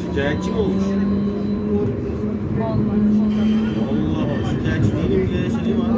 Şikayetçi mi olmuş? Allah Allah. Şikayetçi değilim diye şey var.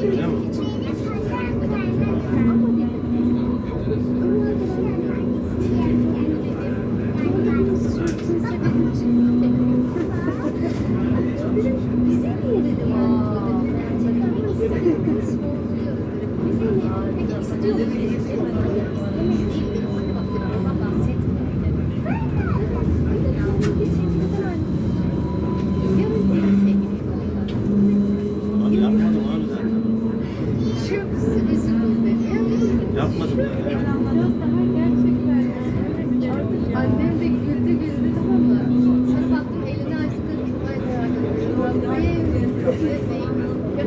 Öyle mi? Abi yapmadım abi zaten. Yapmadım yani. Annem de güldü güldü, tamam mı? Sonra baktım elini açtı.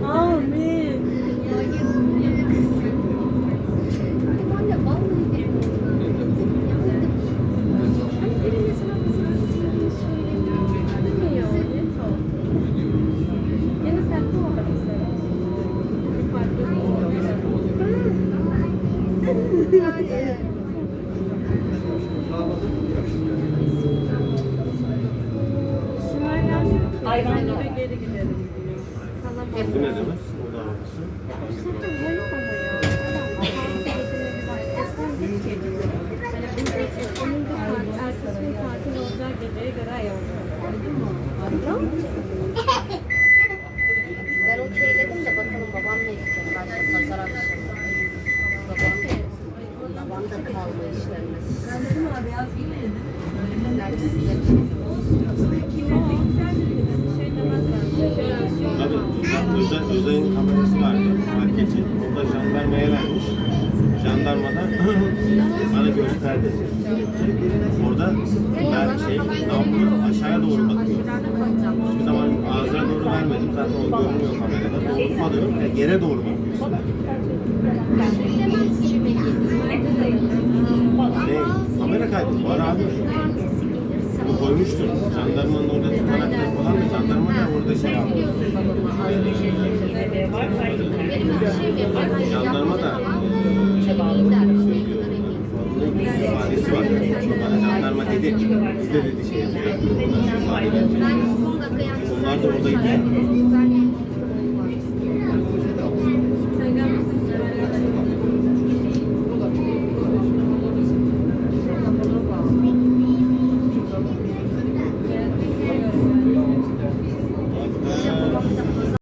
Amin. Anne vallahi dedim. Hani birine sana kızını sevdiğini söylemiyor. Bilmiyor. Yine sen bu var mesela. Bir farklı Yani. Hayvan gibi geri gidelim. Bu ne demek? O da haklısın. Ben okeyledim de bakalım babam ne diyecek başta pazar akşamı. Babam da kaldı işlerimiz. Tabii Özay'ın kamerası vardı. Marketi. Orada jandarmaya vermiş. Jandarma da bana gösterdi. Orada ben namlu aşağıya doğru bakıyorum. Hiçbir zaman ağzına doğru vermedim. Zaten o görünüyor kamerada. Doğrultma diyorum. Yere doğru bakıyorsun. Kamera kaydı var abi. Bu koymuştur. Jandarmanın orada tutanakları falan da jandarma da orada şey yapıyor. Jandarma da ifadesi var. Bana jandarma dedi. Biz de dedi şey yapıyor. Onlar da oradaydı.